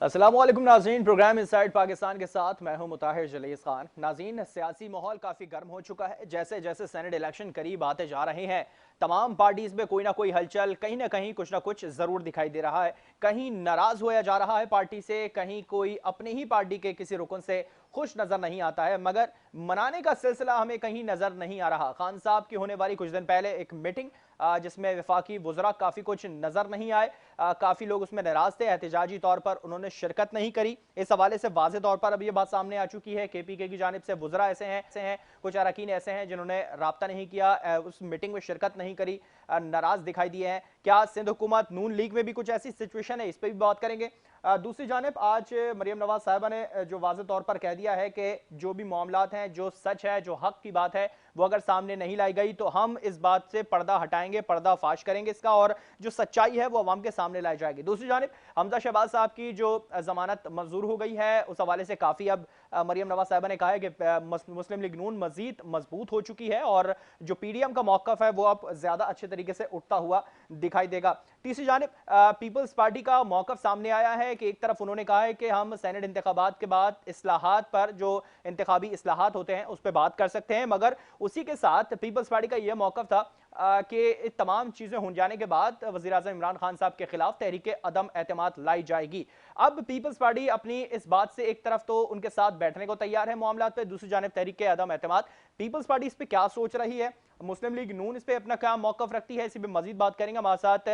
अस्सलाम वालेकुम नाज़रीन, प्रोग्राम इनसाइड पाकिस्तान के साथ मैं हूं मुताहिर जलीस खान। नाज़रीन, सियासी माहौल काफ़ी गर्म हो चुका है। जैसे जैसे सेनेट इलेक्शन करीब आते जा रहे हैं, तमाम पार्टीज़ में कोई ना कोई हलचल, कहीं ना कहीं कुछ ना कुछ ज़रूर दिखाई दे रहा है। कहीं नाराज़ होया जा रहा है पार्टी से, कहीं कोई अपनी ही पार्टी के किसी रुकन से खुश नज़र नहीं आता है, मगर मनाने का सिलसिला हमें कहीं नज़र नहीं आ रहा। खान साहब की होने वाली कुछ दिन पहले एक मीटिंग जिसमें वफाकी वज़रा काफ़ी कुछ नज़र नहीं आए। काफ़ी लोग उसमें नाराज़ थे, एहतजाजी तौर पर उन्होंने शिरकत नहीं करी। इस हवाले से वाज़े तौर पर अब ये बात सामने आ चुकी है, KPK की जानिब से वज़रा ऐसे हैं, कुछ अरकान ऐसे हैं जिन्होंने राब्ता नहीं किया, उस मीटिंग में शिरकत नहीं करी, नाराज़ दिखाई दिए हैं। क्या सिंध हुकूमत नून लीग में भी कुछ ऐसी सिचुएशन है? इस पर भी बात करेंगे। दूसरी जानिब आज मरियम नवाज साहिबा ने जो वाज़े तौर पर कह दिया है कि जो भी मामलात हैं, जो सच है, जो हक की बात है, वो अगर सामने नहीं लाई गई तो हम इस बात से पर्दा हटाएंगे, पर्दा फाश करेंगे इसका, और जो सच्चाई है वो अवाम के सामने लाई जाएगी। दूसरी जानिब हमजा शहबाज साहब की जो जमानत मंजूर हो गई है, उस हवाले से काफ़ी अब मरियम नवाज साहिबा ने कहा है कि मुस्लिम लीग नून मजीद मजबूत हो चुकी है और जो PDM का मौकफ है वो अब ज़्यादा अच्छे तरीके से उठता हुआ दिखाई देगा। तीसरी जानिब पीपल्स पार्टी का मौकफ सामने आया है कि एक तरफ उन्होंने कहा है कि हम सेनेट इंतखाबात के बाद इस्लाहात पर, जो इंतखाबी इस्लाहात होते हैं उस पर बात कर सकते हैं, मगर उसी के साथ पीपल्स पार्टी का यह मौकफ था कि तमाम चीज़ें हो जाने के बाद वज़ीर आज़म इमरान खान साहब के खिलाफ तहरीक अदम एतमाद लाई जाएगी। अब पीपल्स पार्टी अपनी इस बात से एक तरफ तो उनके साथ बैठने को तैयार है मामलात पे, दूसरी जानब तहरीक अदम एतमाद, पीपल्स पार्टी इस पर क्या सोच रही है, मुस्लिम लीग नून इस पर अपना क्या मौकफ रखती है, इसी पर मजीद बात करेंगे। हमारे साथ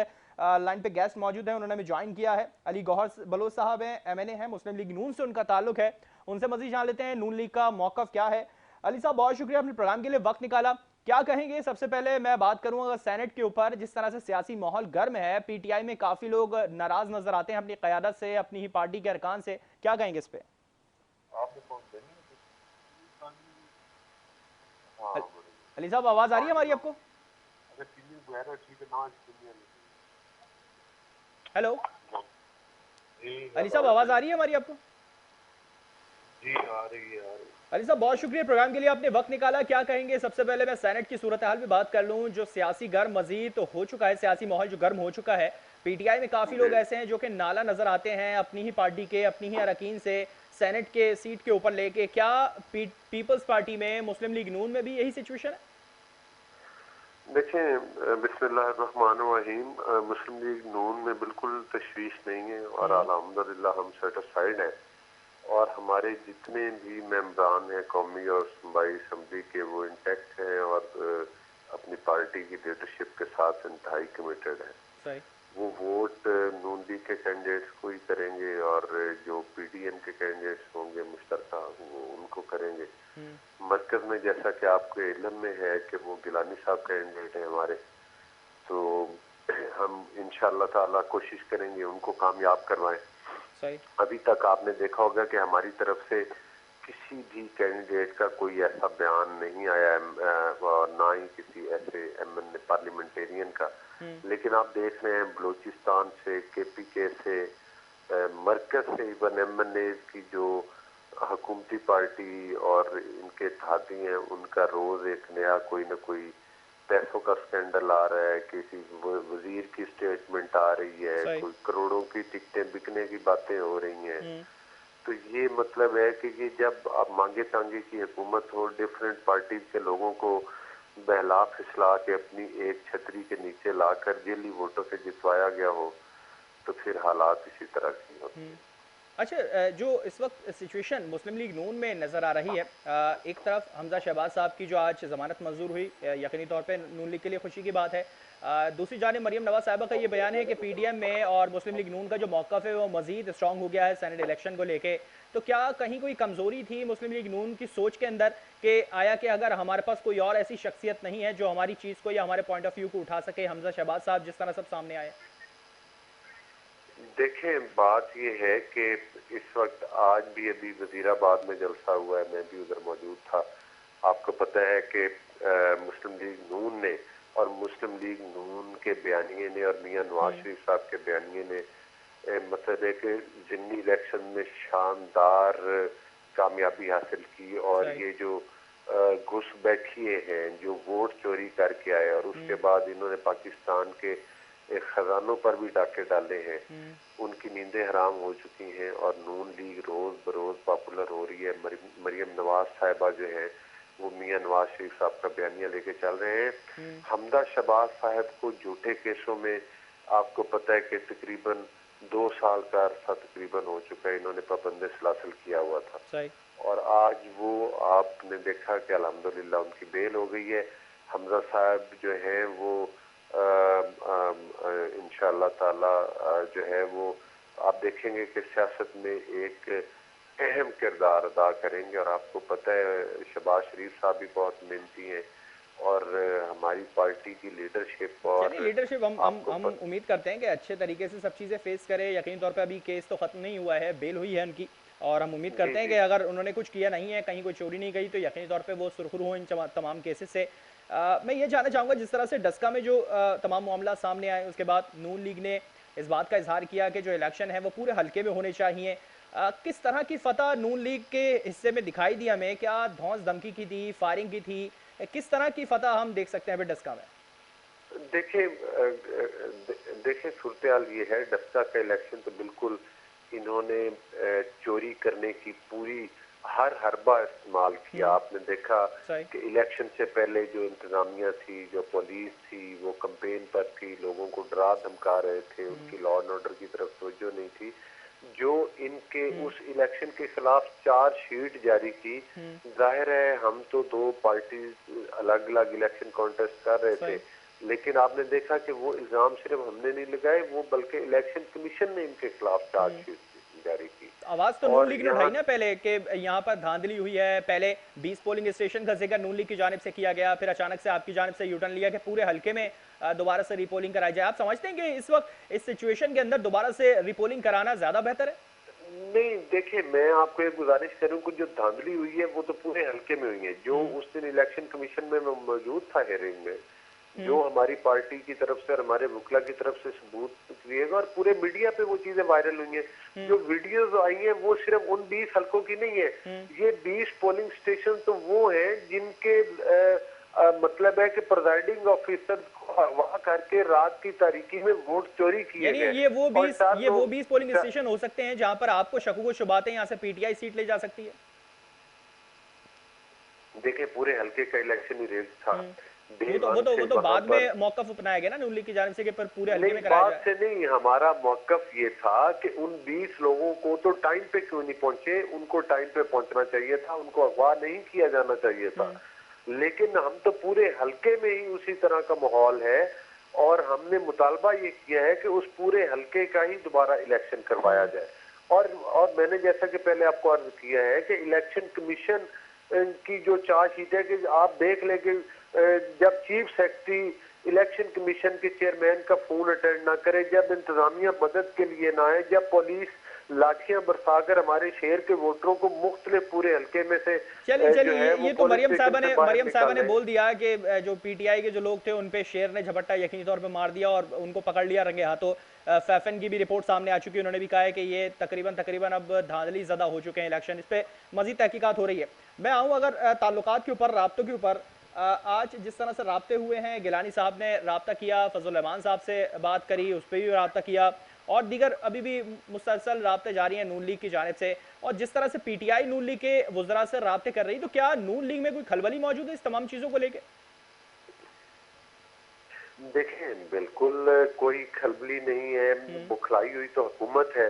लाइन पे गेस्ट मौजूद है, उन्होंने हमें ज्वाइन किया है। अली गौहर बलोच साहब हैं, MNA हैं, मुस्लिम लीग नून से उनका ताल्लुक है, उनसे मजीद जान लेते हैं नून लीग का मौकफ क्या है। अली साहब, बहुत शुक्रिया अपने प्रोग्राम के लिए वक्त निकाला। क्या कहेंगे? सबसे पहले मैं बात करूं अगर सेनेट के ऊपर, जिस तरह से सियासी माहौल गर्म है, PTI में काफी लोग नाराज नजर आते हैं अपनी क़यादत से, अपनी ही पार्टी के अरकान से, क्या कहेंगे इस पे? अली साहब, आवाज आ रही है हमारी आपको? हेलो अली साहब, आवाज आ रही है हमारी आपको? जी आ रही है। अली साहब, बहुत शुक्रिया प्रोग्राम के लिए आपने वक्त निकाला। क्या कहेंगे? सबसे पहले मैं सेनेट की सूरत हाल पे बात कर लूँ, जो सियासी गर्म मजीद तो हो चुका है, सियासी माहौल जो गर्म हो चुका है। PTI में काफ़ी लोग ऐसे हैं जो कि नाला नज़र आते हैं अपनी ही पार्टी के, अपनी ही अरकान से, सेनेट के सीट के ऊपर लेके। क्या पीपल्स पार्टी में, मुस्लिम लीग नून में भी यही सिचुएशन है? देखें, बिस्मिल्लाहिर्रहमानिर्रहीम, मुस्लिम लीग नून में बिल्कुल तशवीश नहीं है और अल्हम्दुलिल्लाह हम सेटिस्फाइड हैं और हमारे जितने भी मेंबरान हैं कौमी और सूबाई असम्बली के, वो इंटैक्ट हैं और अपनी पार्टी की लीडरशिप के साथ इंतहाई कमिटेड हैं। सही। वो वोट नून लीग के कैंडिडेट्स को ही करेंगे और जो PDM के कैंडिडेट्स होंगे मुश्तरका, वो उनको करेंगे। मरकज में जैसा कि आपके इल्म में है कि वो गिलानी साहब कैंडिडेट हैं हमारे, तो हम इंशाअल्लाह ताला कोशिश करेंगे उनको कामयाब करवाएं। सही। अभी तक आपने देखा होगा कि हमारी तरफ से किसी भी कैंडिडेट का कोई ऐसा बयान नहीं आया और ना ही किसी ऐसे MN पार्लियामेंटेरियन का, लेकिन आप देख रहे हैं बलूचिस्तान से, KPK से, मरकज से, इवन MNA की जो हुकूमती पार्टी और इनके इत्तेहादी हैं, उनका रोज एक नया कोई ना कोई पैसों का स्कैंडल आ रहा है, किसी वजीर की स्टेटमेंट आ रही है, सही। कोई करोड़ों की टिकटें बिकने की बातें हो रही हैं। तो ये मतलब है कि ये जब आप मांगे तांगे की हुकूमत हो, डिफरेंट पार्टीज के लोगों को बहला फिसला के अपनी एक छतरी के नीचे लाकर जेली वोटों से जितवाया गया हो, तो फिर हालात इसी तरह की होती है। अच्छा, जो इस वक्त सिचुएशन मुस्लिम लीग नून में नज़र आ रही है, एक तरफ हमजा शहबाज साहब की जो आज ज़मानत मंजूर हुई, यकीनी तौर पे नून लीग के लिए खुशी की बात है। दूसरी जानिब मरियम नवाज साहिबा का ये बयान है कि PDM में और मुस्लिम लीग नून का जो मौक़िफ़ है वो मज़ीद स्ट्रॉन्ग हो गया है सेनेट इलेक्शन को लेके। तो क्या कहीं कोई कमज़ोरी थी मुस्लिम लीग नून की सोच के अंदर, कि आया कि अगर हमारे पास कोई और ऐसी शख्सियत नहीं है जो हमारी चीज़ को या हमारे पॉइंट ऑफ व्यू को उठा सके, हमजा शहबाज साहब जिस तरह सब सामने आए? देखें, बात यह है कि इस वक्त आज भी अभी वजीराबाद में जलसा हुआ है, मैं भी उधर मौजूद था। आपको पता है कि मुस्लिम लीग नून ने और मुस्लिम लीग नून के बयानिए ने और मियां नवाज शरीफ साहब के बयानिए ने मतलब है कि ज़िमनी इलेक्शन में शानदार कामयाबी हासिल की और सही। ये जो घुस बैठिए हैं, जो वोट चोरी करके आए और उसके बाद इन्होंने पाकिस्तान के एक खजानों पर भी डाके डाले हैं, उनकी नींदें हराम हो चुकी हैं और नून लीग रोज बरोज पॉपुलर हो रही है। मरियम नवाज साहिबा जो है वो मियां नवाज शरीफ साहब का बयानिया लेके चल रहे हैं। हमदा शहबाज साहब को झूठे केसों में आपको पता है कि तकरीबन 2 साल का अरसा तकरीबन हो चुका है, इन्होंने पाबंदी सलासिल किया हुआ था। सही। और आज वो आपने देखा कि अल्हम्दुलिल्लाह उनकी बेल हो गई है। हमजा साहब जो है वो इंशाअल्लाह ताला जो है वो आप देखेंगे कि सियासत में एक अहम किरदार अदा करेंगे। और आपको पता है शहबाज शरीफ साहब भी बहुत मेहनती हैं और हमारी पार्टी की लीडरशिप और चलिए, लीडरशिप आपको हम उम्मीद करते हैं कि अच्छे तरीके से सब चीज़ें फेस करें। यकीनी तौर पे अभी केस तो ख़त्म नहीं हुआ है, बेल हुई है उनकी, और हम उम्मीद जी करते हैं जी कि अगर उन्होंने कुछ किया नहीं है, कहीं कोई चोरी नहीं गई, तो यकीनी तौर पे वो सुरखरू हो इन तमाम केसेस से। मैं ये जानना चाहूँगा, जिस तरह से डस्का में जो तमाम मामला सामने आए, उसके बाद नून लीग ने इस बात का इजहार किया कि जो इलेक्शन है वो पूरे हल्के में होने चाहिए। किस तरह की फतह नून लीग के हिस्से में दिखाई दी हमें? क्या धौंस धमकी की थी, फायरिंग की थी? किस तरह की फतह हम देख सकते हैं अभी डस्का में? देखिए देखिए सूरत ये है, डस्का का इलेक्शन तो बिल्कुल इन्होंने चोरी करने की पूरी हर हरबा इस्तेमाल किया। आपने देखा सही। कि इलेक्शन से पहले जो इंतजामिया थी, जो पुलिस थी, वो कैंपेन पर थी, लोगों को डरा धमका रहे थे, उनकी लॉ एंड ऑर्डर की तरफ तवज्जो नहीं थी। जो इनके उस इलेक्शन के खिलाफ चार्जशीट जारी की, जाहिर है हम तो दो पार्टी अलग अलग इलेक्शन कॉन्टेस्ट कर रहे थे, सही। लेकिन आपने देखा कि वो इल्जाम सिर्फ हमने नहीं लगाए, वो बल्कि इलेक्शन कमीशन ने इनके खिलाफ चार्जशीट जारी की। आवाज तो नून और लीग ने यहाँ उठाई ना पहले कि यहाँ पर धांधली हुई है। पहले 20 पोलिंग स्टेशन का जिक्र नून लीग की जानिब से किया गया, फिर अचानक से आपकी जानिब से यूटर्न लिया कि पूरे हल्के में दोबारा से रिपोलिंग कराई जाए। आप समझते हैं कि इस वक्त इस सिचुएशन के अंदर दोबारा से रिपोलिंग कराना ज्यादा बेहतर है? नहीं, देखिए मैं आपको एक गुजारिश करूं कि जो धांधली हुई है वो तो पूरे हल्के में हुई है। जो उस दिन इलेक्शन कमीशन में मैं मौजूद था हेयरिंग में, जो हमारी पार्टी की तरफ से और हमारे वकला की तरफ से सबूत दिएगा और पूरे मीडिया पे वो चीजें वायरल हुई हैं। जो वीडियोस आई हैं वो सिर्फ उन 20 हलकों की नहीं है, ये 20 पोलिंग स्टेशन तो वो हैं जिनके मतलब है कि प्रिजाइडिंग ऑफिसर को अगवा करके रात की तारीकी में वोट चोरी किए यानी गए। ये वो और 20 चार ये वो लोग 20 पोलिंग स्टेशन हो सकते हैं जहां पर आपको शकूक शुबातें यहाँ से पीटीआई सीट ले जा सकती है? देखिए पूरे हल्के का इलेक्शन ही रेस था। डे वो वन तो से वो तो वहां बाद पर में मौकफ अपनाया गया ना नून लीग की जानिब से कि पर पूरे हल्के नहीं, में कराया बात जाए। से नहीं, हमारा मौकफ ये था कि उन 20 लोगों को तो टाइम पे क्यों नहीं पहुंचे, उनको टाइम पे पहुंचना चाहिए था, उनको अगवा नहीं किया जाना चाहिए था। लेकिन हम तो पूरे हल्के में ही उसी तरह का माहौल है और हमने मुतालबा ये किया है कि उस पूरे हल्के का ही दोबारा इलेक्शन करवाया जाए। और मैंने जैसा कि पहले आपको अर्ज किया है कि इलेक्शन कमीशन की जो चार्जशीट है कि आप देख लें कि जब चीफ सेक्रेटरी इलेक्शन कमीशन के चेयरमैन का फोन अटेंड ना करे, जब इंतजामिया मदद के लिए ना आए, जब पुलिस लाठियां बरसाकर हमारे शहर के वोटरों को मुख्तलिफ पूरे हल्के में से चलिए जो चलिए, है वो ये तो पुलिस स्टेशन से बाहर मरियम साहबा ने निकाले। बोल दिया कि जो पीटीआई के जो लोग थे उन पे शेर ने झपट्टा यकीनी तौर पे मार दिया और उनको पकड़ लिया रंगे हाथों। फैफन की भी रिपोर्ट सामने आ चुकी है, उन्होंने भी कहा है कि ये तकरीबन अब धांधली ज़्यादा हो चुके हैं इलेक्शन, इस पर मजीद तहकीकात हो रही है। मैं आऊँ अगर ताल्लुकात के ऊपर, राब्तों के ऊपर, आज जिस तरह से राब्ते हुए हैं, गिलानी साहब ने राब्ता किया, फजल रहमान साहब से बात करी, उस पर भी राब्ता किया, और दीगर अभी भी मुसलसल राब्ते जारी हैं नून लीग की जानिब से, और जिस तरह से पीटीआई नून लीग के वज़रा से राब्ते कर रही, तो क्या नून लीग में कोई खलबली मौजूद है इस तमाम चीज़ों को लेकर? देखें बिल्कुल कोई खलबली नहीं है, बुखलाई हुई तो हुकूमत है।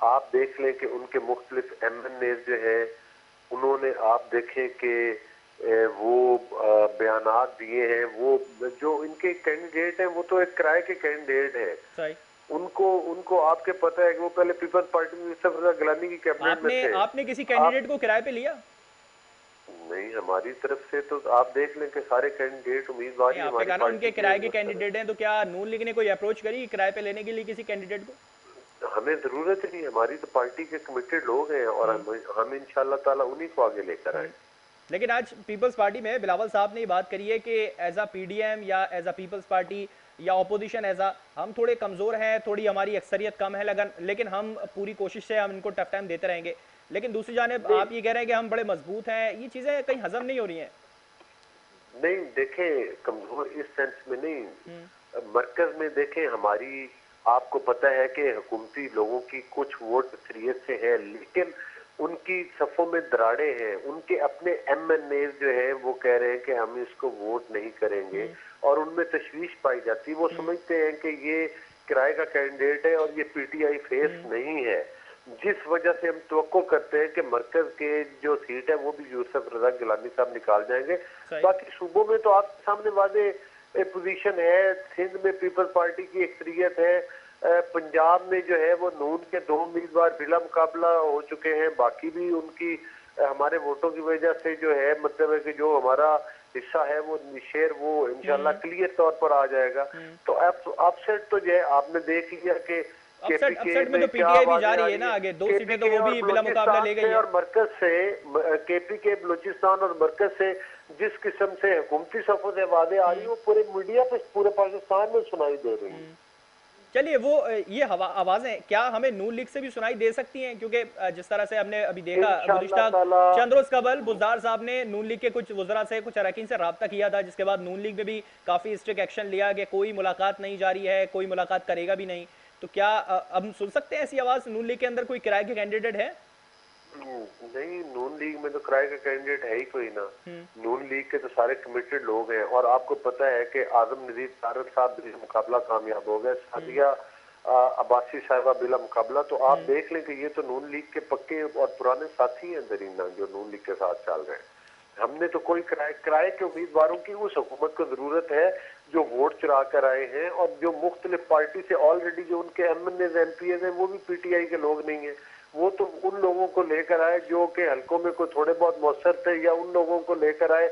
आप देख लें कि उनके मुख्तलिफ एमएनए जो है उन्होंने आप देखें कि वो बयानात दिए हैं, वो जो इनके कैंडिडेट हैं वो तो एक किराए के कैंडिडेट हैं। सही। उनको उनको आपके पता है कि वो पहले पीपल्स पार्टी में यूसुफ रजा गिलानी की कैबिनेट में थे। आपने किसी कैंडिडेट को किराए पे लिया? नहीं, हमारी तरफ से तो आप देख लें कि सारे कैंडिडेट उम्मीदवार ही आपने हमारी कहा ना पार्टी उनके के किराए के कैंडिडेट हैं, तो क्या नून लीग ने कोई अप्रोच करी किराए पे लेने के लिए किसी कैंडिडेट को? हमें जरूरत नहीं, हमारी तो पार्टी के कमिटेड लोग हैं और हम इंशाल्लाह ताला उन्हीं को आगे लेकर आए। लेकिन आज पीपल्स पार्टी में बिलावल साहब ने ये बात करी है कि एज अ पीडीएम या एज अ पीपल्स पार्टी या ऑपोजिशन एज अ हम थोड़े कमज़ोर हैं, थोड़ी हमारी अक्सरियत कम है, लगन, लेकिन हम पूरी कोशिश से हम इनको टफ टाइम देते रहेंगे। लेकिन दूसरी जानिब आप ये कह रहे हैं कि हम बड़े मजबूत हैं, ये चीज़ें कहीं हजम नहीं हो रही हैं। नहीं देखें, कमजोर इस सेंस में नहीं, मरकज में देखें, हमारी आपको पता है कि हुकूमती लोगों की कुछ वोट अक्सरियत से है, लेकिन उनकी सफ़ों में दराड़े हैं। उनके अपने एमएनए जो है वो कह रहे हैं कि हम इसको वोट नहीं करेंगे, और उनमें तशवीश पाई जाती है। वो समझते हैं कि ये किराए का कैंडिडेट है और ये पीटीआई फेस नहीं है, जिस वजह से हम तवक्को करते हैं कि मरकज के जो सीट है वो भी यूसुफ रजा गिलानी साहब निकाल जाएंगे। बाकी सूबों में तो आपके सामने वादे पोजीशन है। सिंध में पीपल्स पार्टी की अक्सरियत है। पंजाब में जो है वो नून के 2 उम्मीदवार बिला मुकाबला हो चुके हैं। बाकी भी उनकी हमारे वोटों की वजह से जो है, मतलब है कि जो हमारा हिस्सा है वो शेयर वो इंशाल्लाह क्लियर तौर पर आ जाएगा। तो अपसेट तो जो है आपने देख लिया कि अपसेट में तो पीटीआई भी जा रही है ना आगे, 2 सीटें तो वो भी बिला मुकाबला ले गई है। और मरकज से केपीके बलूचिस्तान और मरकज से जिस किस्म से हुकूमती सफों से वादे आ रही है वो पूरे मीडिया पे पूरे पाकिस्तान में सुनाई दे रही है। चलिए, वो ये आवाजें क्या हमें नून लीग से भी सुनाई दे सकती हैं? क्योंकि जिस तरह से हमने अभी देखा, गुज़िश्ता चंद रोज कबल बुज़दार साहब ने नून लीग के कुछ वज़रा से, कुछ अरकान से रब्ता किया था, जिसके बाद नून लीग में भी काफ़ी स्ट्रिक्ट एक्शन लिया कि कोई मुलाकात नहीं जारी है, कोई मुलाकात करेगा भी नहीं। तो क्या अब हम सुन सकते हैं ऐसी आवाज़ नून लीग के अंदर कोई किराए के कैंडिडेट है? नहीं, नून लीग में तो किराए का कैंडिडेट है ही कोई ना। नून लीग के तो सारे कमिटेड लोग हैं, और आपको पता है कि आजम नजीर तारक साहब भी मुकाबला कामयाब हो गए, सादिया अब्बासी साहिबा बिला मुकाबला। तो आप देख लें कि ये तो नून लीग के पक्के और पुराने साथी हैं दरीना, जो नून लीग के साथ चल रहे हैं। हमने तो कोई किराए के उम्मीदवारों की उस हुकूमत को जरूरत है जो वोट चुरा कर आए हैं, और जो मुख्तलिफ पार्टी से ऑलरेडी जो उनके एमएनए एमपीएस हैं वो भी पीटीआई के लोग नहीं है। वो तो उन लोगों को लेकर आए जो कि हलकों में कोई थोड़े बहुत मौसर थे, या उन लोगों को लेकर आए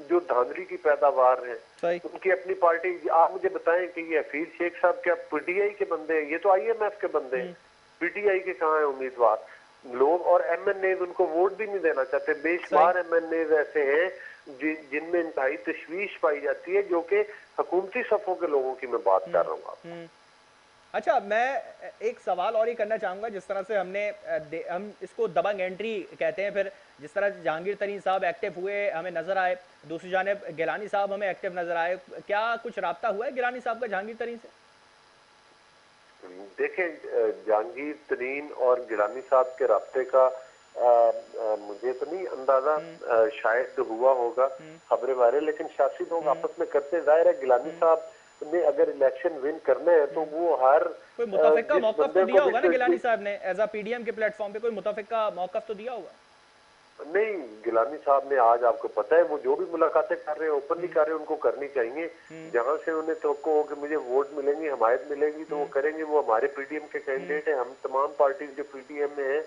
जो धांधली की पैदावार है। उनकी अपनी पार्टी। आप मुझे बताएं कि ये हफीज शेख साहब क्या पीटीआई के बंदे हैं? ये तो आईएमएफ के बंदे हैं। पीटीआई के कहाँ है उम्मीदवार लोग? और एमएनए उनको वोट भी नहीं देना चाहते। बेशुमार एमएनए ऐसे हैं जिनमें इंतहाई तशवीश पाई जाती है, जो कि हुकूमती सफों के लोगों की मैं बात कर रहा हूँ। अच्छा, मैं एक सवाल और ही करना चाहूँगा। जिस तरह से हम इसको दबंग एंट्री कहते हैं, फिर जिस तरह से जहांगीर तरीन साहब एक्टिव हुए हमें नज़र आए, दूसरी जानिब गिलानी साहब हमें एक्टिव नज़र आए, क्या कुछ राब्ता हुआ है गिलानी साहब का जहांगीर तरीन से? देखें, जहांगीर तरीन और गिलानी साहब के राब्ते का मुझे तो नहीं अंदाजा, शायद हुआ होगा खबरें वायरल, लेकिन शासी लोग आपस में करते। जाहिर है गिलानी साहब ने अगर इलेक्शन विन करने हैं तो वो हर कोई मुतफिका मौकफ तो दिया होगा ना गिलानी साहब ने, एज अ पीडीएम के प्लेटफॉर्म पे कोई मुतफिका मौकफ तो दिया होगा? नहीं, गिलानी साहब ने आज आपको पता है वो जो भी मुलाकातें कर रहे हैं ओपनली कर रहे हैं, उनको करनी चाहिए। जहां से उन्हें तो हो कि मुझे वोट मिलेंगी, हमायत मिलेगी, तो वो करेंगे। वो हमारे पीडीएम के कैंडिडेट है। हम तमाम पार्टी जो पीडीएम में है,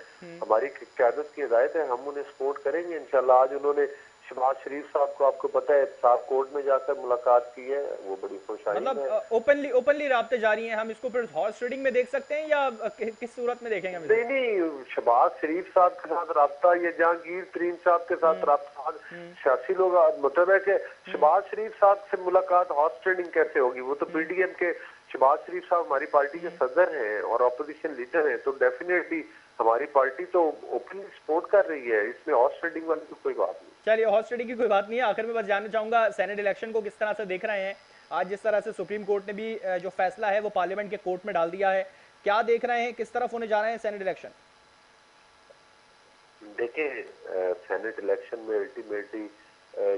हमारी क्यादत की हिदायत है, हम उन्हें सपोर्ट करेंगे इंशाल्लाह। आज उन्होंने शहबाज शरीफ साहब को, आपको पता है, साफ कोर्ट में जाकर मुलाकात की है, वो बड़ी खुशहाली है। मतलब ओपनली राब्ते जारी हैं। हम इसको फिर हॉर्स ट्रेडिंग में देख सकते हैं, या किस सूरत में देखेंगे हम? नहीं, शहबाज शरीफ साहब के साथ राब्ता या जहांगीर तरीन साहब के साथ राब्ता, सियासी लोग, मतलब है कि शहबाज शरीफ साहब से मुलाकात हॉर्स ट्रेडिंग कैसे होगी? वो तो पीडीएम के शहबाज शरीफ साहब हमारी पार्टी के सदर हैं और ऑपोजिशन लीडर हैं, तो डेफिनेटली हमारी पार्टी तो ओपनली सपोर्ट कर रही है। इसमें हॉर्स ट्रेडिंग वाली तो कोई बात नहीं। चलिए, हॉर्स ट्रेडिंग की कोई बात नहीं है। आखिर में बस जानना चाहूंगा, सेनेट इलेक्शन को किस तरह से देख रहे हैं? आज जिस तरह से सुप्रीम कोर्ट ने भी जो फैसला है वो पार्लियामेंट के कोर्ट में डाल दिया है, क्या देख रहे हैं, किस तरफ होने जा रहे हैं सेनेट इलेक्शन? देखिए, सेनेट इलेक्शन में अल्टीमेटली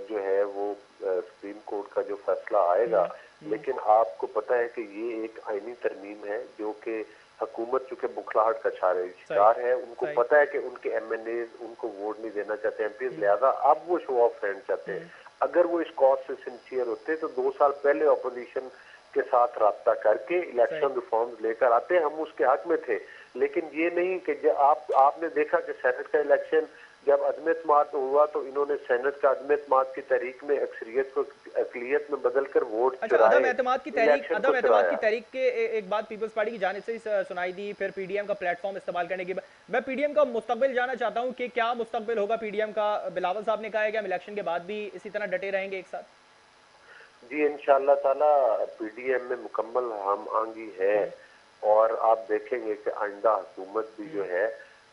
जो है वो सुप्रीम कोर्ट का जो फैसला आएगा, लेकिन आपको पता है कि ये एक आईनी तरमीम है जो कि हुकूमत चूंकि बुखलाहट का शिकार है। उनको पता है कि उनके एमएनए उनको वोट नहीं देना चाहते, एमपीज, लिहाजा अब वो शो ऑफ हैंड चाहते हैं। अगर वो इस कॉज से सिंसियर होते तो 2 साल पहले ऑपोजिशन के साथ राब्ता करके इलेक्शन रिफॉर्म्स लेकर आते, हम उसके हक में थे। लेकिन ये नहीं कि आपने देखा कि सेनेट का इलेक्शन जब अदम-ए-एतमाद हुआ तो इन्होंने सेनेट का अदम-ए-एतमाद की तहरीक में अक्सरियत को अक़लियत में बदलकर वोट चुराए। अदम-ए-एतमाद की तहरीक के एक बात पीपल्स पार्टी की जानिब से ही सुनाई दी, फिर पीडीएम का प्लेटफॉर्म इस्तेमाल करने की। मैं पीडीएम का मुस्तकबिल जानना चाहता हूं कि क्या मुस्तकबिल होगा पीडीएम का? बिलावल साहब ने कहा है कि हम इलेक्शन के बाद भी इसी तरह डटे रहेंगे एक साथ? जी, इंशाअल्लाह ताला पीडीएम में मुकम्मल हम आंगी है, और आप देखेंगे कि आइंदा हुकूमत भी जो है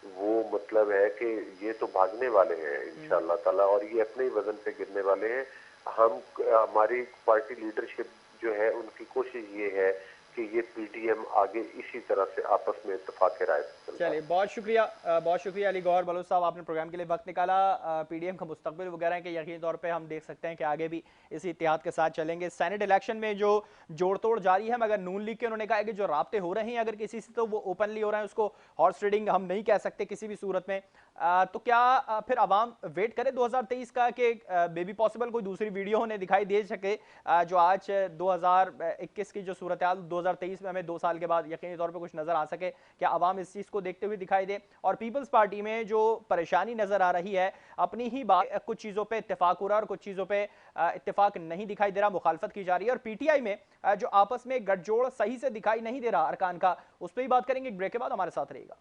वो, मतलब है कि ये तो भागने वाले हैं इंशाअल्लाह ताला, और ये अपने ही वजन पे गिरने वाले हैं। हमारी पार्टी लीडरशिप जो है उनकी कोशिश ये है कि ये पीडीएम आगे इसी तरह से आपस में इत्तेफाक राय से चलता चलिए, है। बहुत शुक्रिया अली गौहर बलोच साहब, आपने प्रोग्राम के लिए वक्त निकाला। पीडीएम का मुस्तकबिल वगैरह के यकीनी तौर पे हम देख सकते हैं कि आगे भी इसी इत्तेहाद के साथ चलेंगे। सेनेट इलेक्शन में जो जोड़ तोड़ जारी है, मगर नून लीग के उन्होंने कहा है कि जो राब्ते हो रहे हैं अगर किसी से तो वो ओपनली हो रहे हैं, उसको हॉर्स ट्रेडिंग हम नहीं कह सकते किसी भी सूरत में। तो क्या फिर आवाम वेट करे 2023 का कि बेबी पॉसिबल कोई दूसरी वीडियो उन्हें दिखाई दे सके जो आज 2021 की जो सूरत हाल 2023 में हमें 2 साल के बाद यकीनी तौर पर कुछ नजर आ सके? क्या आवाम इस चीज को देखते हुए दिखाई दे? और पीपल्स पार्टी में जो परेशानी नजर आ रही है, अपनी ही बात, कुछ चीजों पे इत्तेफाक हो रहा है और कुछ चीजों पे इत्तेफाक नहीं दिखाई दे रहा, मुखालफत की जा रही है। और पीटीआई में जो आपस में गठजोड़ सही से दिखाई नहीं दे रहा अरकान का, उस पर ही बात करेंगे। एक ब्रेक के बाद हमारे साथ रहेगा।